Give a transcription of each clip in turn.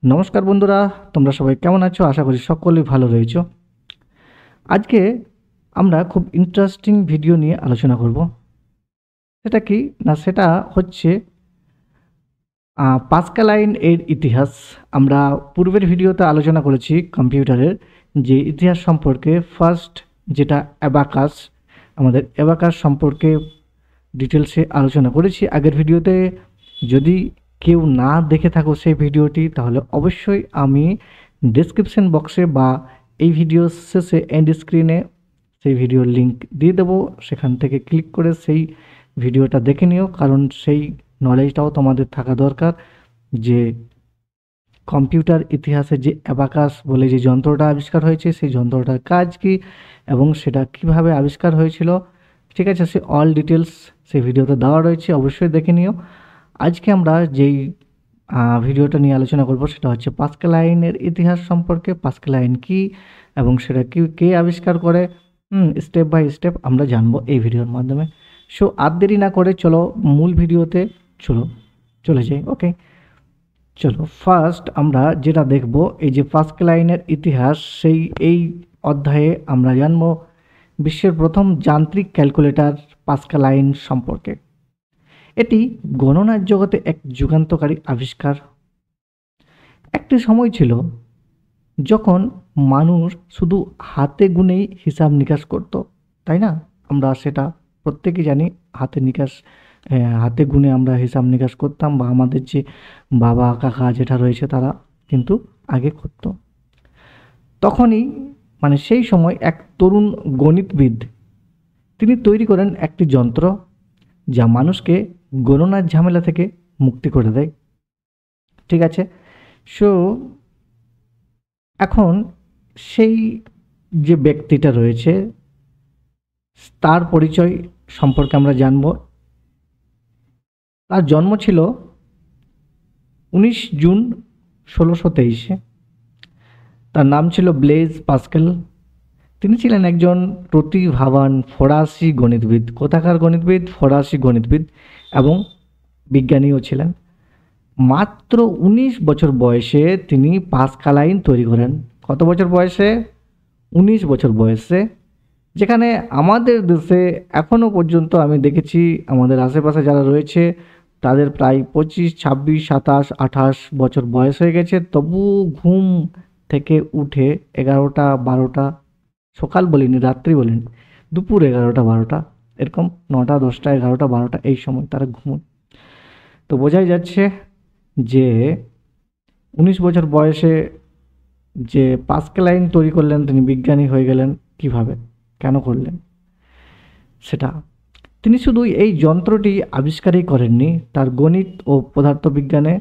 নমস্কার বন্ধুরা, তোমরা সবাই কেমন আছো? আশা করি সকলেই ভালো রয়েছো। আজকে আমরা খুব ইন্টারেস্টিং ভিডিও নিয়ে আলোচনা করব। সেটা কি না, সেটা হচ্ছে পাস্কাল আইন এর ইতিহাস। আমরা পূর্বের ভিডিওতে আলোচনা করেছি কম্পিউটারের যে ইতিহাস সম্পর্কে। ফার্স্ট যেটা অ্যাবাকাস, আমাদের অ্যাবাকাস সম্পর্কে ডিটেলসে আলোচনা করেছি আগের ভিডিওতে। যদি কেউ না দেখে থাকো সেই ভিডিওটি, তাহলে অবশ্যই আমি ডেসক্রিপশন বক্সে বা এই ভিডিওর শেষে এন্ড স্ক্রিনে সেই ভিডিওর লিঙ্ক দিয়ে দেবো। সেখান থেকে ক্লিক করে সেই ভিডিওটা দেখে নিও, কারণ সেই নলেজটাও তোমাদের থাকা দরকার যে কম্পিউটার ইতিহাসে যে অ্যাবাকাস বলে যে যন্ত্রটা আবিষ্কার হয়েছে, সেই যন্ত্রটার কাজ কী এবং সেটা কিভাবে আবিষ্কার হয়েছিল। ঠিক আছে, সে অল ডিটেলস সেই ভিডিওতে দেওয়া রয়েছে, অবশ্যই দেখে নিও। আজকে আমরা যেই ভিডিওটা নিয়ে আলোচনা করব সেটা হচ্ছে পাস্কাল আইনের ইতিহাস সম্পর্কে। পাস্কাল আইন কী এবং সেটা কে আবিষ্কার করে, স্টেপ বাই স্টেপ আমরা জানবো এই ভিডিওর মাধ্যমে। সো আর দেরি না করে চলো মূল ভিডিওতে চলে যাই। ওকে, চলো ফার্স্ট আমরা যেটা দেখব এই যে পাস্কাল আইনের ইতিহাস, এই অধ্যায়ে আমরা জানব বিশ্বের প্রথম যান্ত্রিক ক্যালকুলেটর পাস্কাল আইন সম্পর্কে। এটি গণনার জগতে এক যুগান্তকারী আবিষ্কার। একটি সময় ছিল যখন মানুষ শুধু হাতে গুনেই হিসাব নিকাশ করত, তাই না? আমরা সেটা প্রত্যেকেই জানি, হাতে গুনে আমরা হিসাব নিকাশ করতাম, বা আমাদের যে বাবা কাকা যেটা রয়েছে তারা কিন্তু আগে করত। তখনই সেই সময় এক তরুণ গণিতবিদ তিনি তৈরি করেন একটি যন্ত্র যা মানুষকে গণনার ঝামেলা থেকে মুক্তি করে দেয়। ঠিক আছে, সো এখন সেই যে ব্যক্তিটা রয়েছে তার পরিচয় সম্পর্কে আমরা জানব। তার জন্ম ছিল 19 জুন 1623। তার নাম ছিল ব্লেজ পাস্কেল। তিনি ছিলেন একজন প্রতিভাবান ফরাসি গণিতবিদ। কোথাকার গণিতবিদ? ফরাসি গণিতবিদ, এবং বিজ্ঞানীও ছিলেন। মাত্র 19 বছর বয়সে তিনি পাস্কাল আইন তৈরি করেন। কত বছর বয়সে? 19 বছর বয়সে। যেখানে আমাদের দেশে এখনও পর্যন্ত আমি দেখেছি আমাদের আশেপাশে যারা রয়েছে তাদের প্রায় 25, 26, 27, 28 বছর বয়স হয়ে গেছে, তবু ঘুম থেকে উঠে 11টা 12টা, সকাল বলিনি, রাত্রি বলিনি, দুপুর 11টা 12টা, এরকম 9টা 10টা 11টা 12টা এই সময় তারা ঘুমোয়। তো বোঝাই যাচ্ছে যে 19 বছর বয়সে যে পাস্কাল আইন তৈরি করলেন, তিনি বিজ্ঞানী হয়ে গেলেন কিভাবে, কেন করলেন সেটা। তিনি শুধু এই যন্ত্রটি আবিষ্কারই করেননি, তার গণিত ও পদার্থবিজ্ঞানে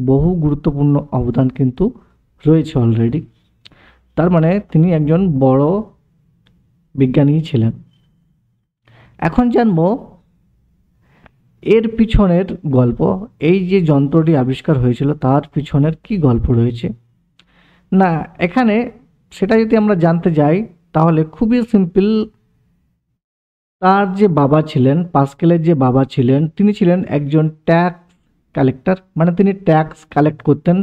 বহু গুরুত্বপূর্ণ অবদান কিন্তু রয়েছে অলরেডি। তার মানে তিনি একজন বড় বিজ্ঞানী ছিলেন। এখন জানব এর পিছনের গল্প। এই যে যন্ত্রটি আবিষ্কার হয়েছিল তার পিছনের কি গল্প রয়েছে না, এখানে সেটা যদি আমরা জানতে যাই তাহলে খুবই সিম্পল। তার যে বাবা ছিলেন, পাস্কেলের যে বাবা ছিলেন, তিনি ছিলেন একজন ট্যাক্স কালেক্টর, তিনি ট্যাক্স কালেক্ট করতেন।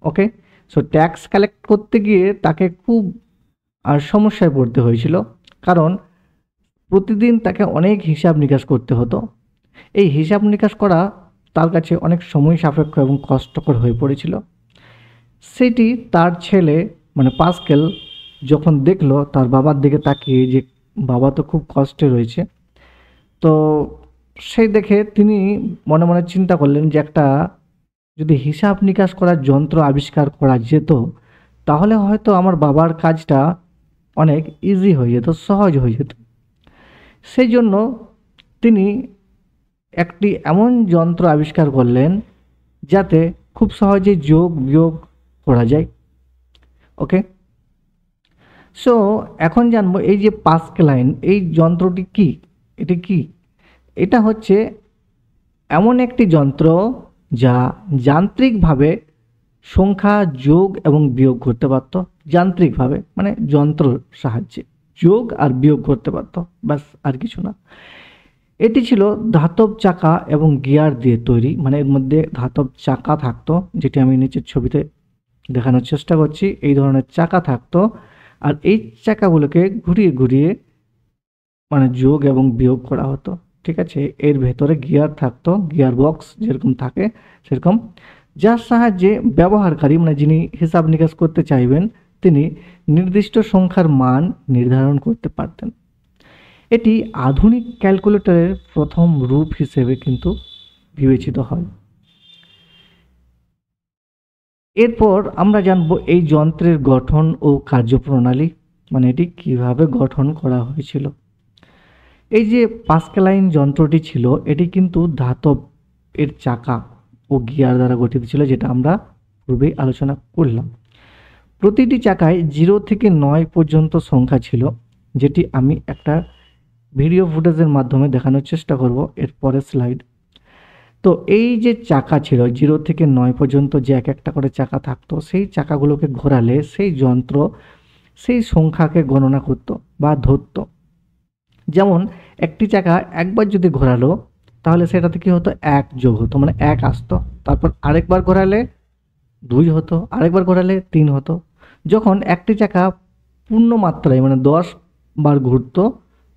ওকে, সো ট্যাক্স কালেক্ট করতে গিয়ে তাকে খুব সমস্যায় পড়তে হয়েছিল, কারণ প্রতিদিন তাকে অনেক হিসাব নিকাশ করতে হতো। এই হিসাব নিকাশ করা তার কাছে অনেক সময় সাপেক্ষ এবং কষ্টকর হয়ে পড়েছিল। সেটি তার ছেলে পাস্কেল যখন দেখলো তার বাবার দিকে তাকিয়ে যে বাবা তো খুব কষ্টে রয়েছে, তো সেই দেখে তিনি মনে মনে চিন্তা করলেন যে একটা যদি হিসাব নিকাশ করার যন্ত্র আবিষ্কার করা যেত তাহলে হয়তো আমার বাবার কাজটা অনেক ইজি হয়ে যেত, সহজ হয়ে যেত। সেই জন্য তিনি একটি এমন যন্ত্র আবিষ্কার করলেন যাতে খুব সহজে যোগ বিয়োগ করা যায়। ওকে, সো এখন জানবো এই যে পাস্কাল আইন, এই যন্ত্রটি কি, এটি কি? এটা হচ্ছে এমন একটি যন্ত্র যা যান্ত্রিকভাবে সংখ্যা যোগ এবং বিয়োগ করতে পারত। যান্ত্রিকভাবে যন্ত্রর সাহায্যে যোগ আর বিয়োগ করতে পারত, ব্যাস, আর কিছু না। এটি ছিল ধাতব চাকা এবং গিয়ার দিয়ে তৈরি, এর মধ্যে ধাতব চাকা থাকতো, যেটি আমি নিচের ছবিতে দেখানোর চেষ্টা করছি। এই ধরনের চাকা থাকতো, আর এই চাকাগুলোকে ঘুরিয়ে ঘুরিয়ে মানে যোগ এবং বিয়োগ করা হতো। ঠিক আছে, এর ভেতরে গিয়ার থাকতো, গিয়ার বক্স যেরকম থাকে সেরকম, যার সাহায্যে ব্যবহারকারী মানে যিনি হিসাব নিকাশ করতে চাইবেন তিনি নির্দিষ্ট সংখ্যার মান নির্ধারণ করতে পারতেন। এটি আধুনিক ক্যালকুলেটরের প্রথম রূপ হিসেবে কিন্তু বিবেচিত হয়। এরপর আমরা জানব এই যন্ত্রের গঠন ও কার্যপ্রণালী, মানে এটি কিভাবে গঠন করা হয়েছিল। এই যে পাস্কেলাইন যন্ত্রটি ছিল এটি কিন্তু ধাতব এর চাকা ও গিয়ার দ্বারা গঠিত ছিল, যেটা আমরা পূর্বেই আলোচনা করলাম। প্রতিটি চাকায় 0 থেকে 9 পর্যন্ত সংখ্যা ছিল, যেটি আমি একটা ভিডিও ফুটেজের মাধ্যমে দেখানোর চেষ্টা করব এর পরের স্লাইড। তো এই যে চাকা ছিল 0 থেকে 9 পর্যন্ত যে এক একটা করে চাকা থাকতো, সেই চাকাগুলোকে ঘোরালে সেই যন্ত্র সেই সংখ্যাকে গণনা করত বা ধরত। যেমন একটি চাকা একবার যদি ঘোরালো তাহলে সেটাতে কি হতো, 1 যোগ হতো, মানে 1 আসতো। তারপর আরেকবার ঘোরালে 2 হতো, আরেকবার ঘোরালে 3 হতো। যখন একটি চাকা পূর্ণ মাত্রায় মানে 10 বার ঘুরতো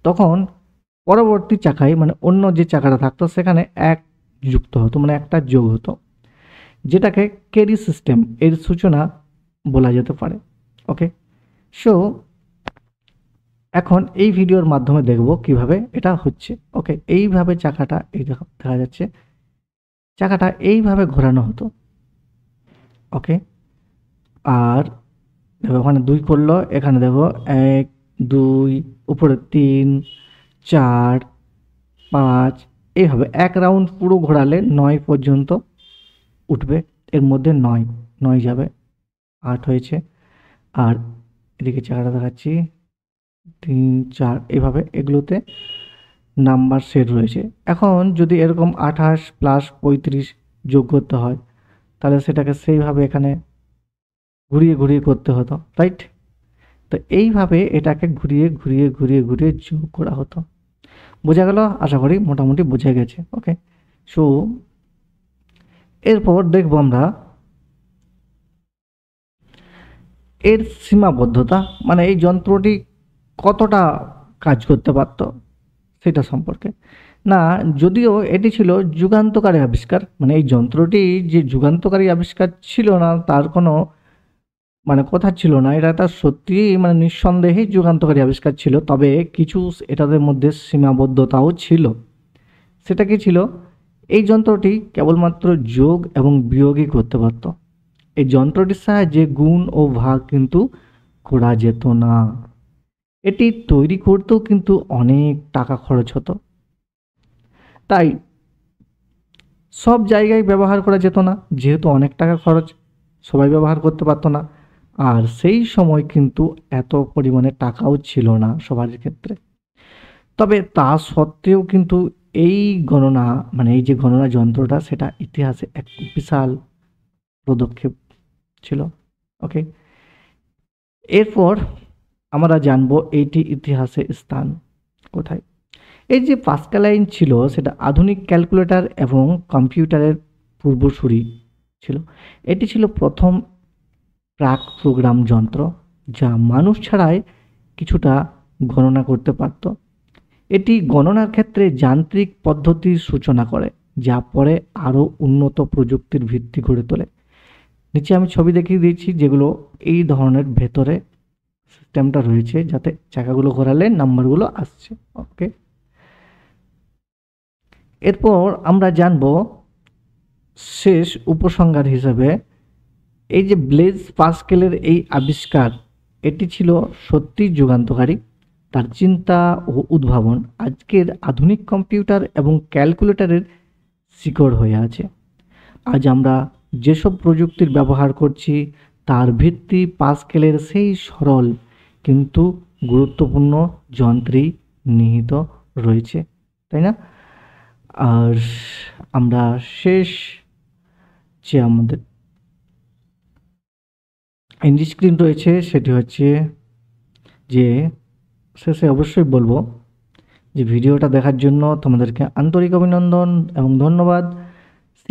তখন পরবর্তী চাকায় মানে অন্য যে চাকাটা থাকতো সেখানে 1 যুক্ত হতো, মানে একটা যোগ হতো, যেটাকে ক্যারি সিস্টেম এর সূচনা বলা যেতে পারে। ওকে, সো এখন এই ভিডিওর মাধ্যমে দেখব কিভাবে এটা হচ্ছে। ওকে, এইভাবে চাকাটা এই দেখা যাচ্ছে, চাকাটা এইভাবে ঘোরানো হতো। ওকে, আর দেখো ওখানে 2 করলো, এখানে দেখো 1 2 উপরে 3 4 5, এইভাবে 1 রাউন্ড পুরো ঘোরালে 9 পর্যন্ত উঠবে। এর মধ্যে 9 যাবে, 8 হয়েছে। আর এদিকে চাকাটা দেখাচ্ছি 3 4, এইভাবে এগুলোতে নাম্বার সেট রয়েছে। এখন যদি এরকম 28 প্লাস 35 যোগ করতে হয় তাহলে সেটাকে সেইভাবে এখানে ঘুরিয়ে ঘুরিয়ে করতে হতো, রাইট? তো এইভাবে এটাকে ঘুরিয়ে ঘুরিয়ে ঘুরিয়ে ঘুরিয়ে যোগ করা হতো। বোঝা গেল? আশা করি মোটামুটি বোঝা গেছে। ওকে, সো এরপর দেখব আমরা এর সীমাবদ্ধতা, মানে এই যন্ত্রটি কতটা কাজ করতে পারত সেটা সম্পর্কে। না, যদিও এটি ছিল যুগান্তকারী আবিষ্কার, মানে এই যন্ত্রটি যে যুগান্তকারী আবিষ্কার ছিল না তার কোনো মানে কথা ছিল না, এটা তার সত্যিই মানে নিঃসন্দেহেই যুগান্তকারী আবিষ্কার ছিল। তবে কিছু এটাদের মধ্যে সীমাবদ্ধতাও ছিল। সেটা কি ছিল? এই যন্ত্রটি কেবলমাত্র যোগ এবং বিয়োগই করতে পারত। এই যন্ত্রটির সাহায্যে গুণ ও ভাগ কিন্তু করা যেত না। এটি তৈরি করতেও কিন্তু অনেক টাকা খরচ হতো, তাই সব জায়গায় ব্যবহার করা যেত না, যেহেতু অনেক টাকা খরচ, সবাই ব্যবহার করতে পারতো না। আর সেই সময় কিন্তু এত পরিমাণে টাকাও ছিল না সবার ক্ষেত্রে। তবে তা সত্ত্বেও কিন্তু এই গণনা মানে এই যে গণনা যন্ত্রটা সেটা ইতিহাসে এক বিশাল পদক্ষেপ ছিল। ওকে, এরপর আমরা জানবো এইটি ইতিহাসে স্থান কোথায়। এই যে পাস্কেলাইন ছিল সেটা আধুনিক ক্যালকুলেটর এবং কম্পিউটারের পূর্বসূরি ছিল। এটি ছিল প্রথম প্রাক প্রোগ্রাম যন্ত্র যা মানুষ ছাড়াই কিছুটা গণনা করতে পারত। এটি গণনার ক্ষেত্রে যান্ত্রিক পদ্ধতির সূচনা করে, যা পরে আরও উন্নত প্রযুক্তির ভিত্তি গড়ে তোলে। নিচে আমি ছবি দেখিয়ে দিয়েছি যেগুলো এই ধরনের ভেতরে সিস্টেমটা রয়েছে, যাতে চাকাগুলো ঘোরালে নাম্বারগুলো আসছে। ওকে, এরপর আমরা জানব শেষ উপসংহার হিসেবে এই যে ব্লেজ পাস্কেলের এই আবিষ্কার, এটি ছিল সত্যি যুগান্তকারী। তার চিন্তা ও উদ্ভাবন আজকের আধুনিক কম্পিউটার এবং ক্যালকুলেটরের শিকড় হয়ে আছে। আজ আমরা যেসব প্রযুক্তির ব্যবহার করছি তার ভিত্তি পাস্কেলের সেই সরল কিন্তু গুরুত্বপূর্ণ যন্ত্রেই নিহিত রয়েছে, তাই না? আর আমরা শেষ যে আমাদের এন্ড স্ক্রিন রয়েছে সেটি হচ্ছে যে শেষে অবশ্যই বলবো যে ভিডিওটা দেখার জন্য তোমাদেরকে আন্তরিক অভিনন্দন এবং ধন্যবাদ।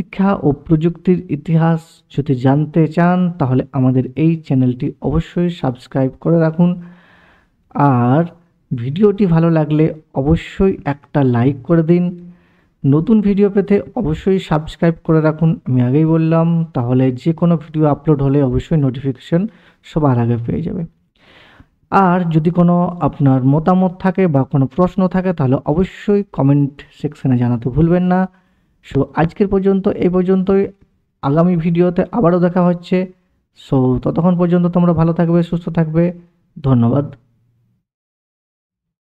শিক্ষা ও প্রযুক্তির ইতিহাস যদি জানতে চান তাহলে আমাদের এই চ্যানেলটি অবশ্যই সাবস্ক্রাইব করে রাখুন। আর ভিডিওটি ভালো লাগলে অবশ্যই একটা লাইক করে দিন। নতুন ভিডিও পেতে অবশ্যই সাবস্ক্রাইব করে রাখুন, আমি আগেই বললাম, তাহলে যে কোনো ভিডিও আপলোড হলে অবশ্যই নোটিফিকেশন সবার আগে পেয়ে যাবে। আর যদি কোনো আপনার মতামত থাকে বা কোনো প্রশ্ন থাকে তাহলে অবশ্যই কমেন্ট সেকশনে জানাতে ভুলবেন না। সো আজকের পর্যন্ত এই পর্যন্তই, আগামী ভিডিওতে আবারও দেখা হচ্ছে। সো ততক্ষণ পর্যন্ত তোমরা ভালো থাকবে, সুস্থ থাকবে। ধন্যবাদ।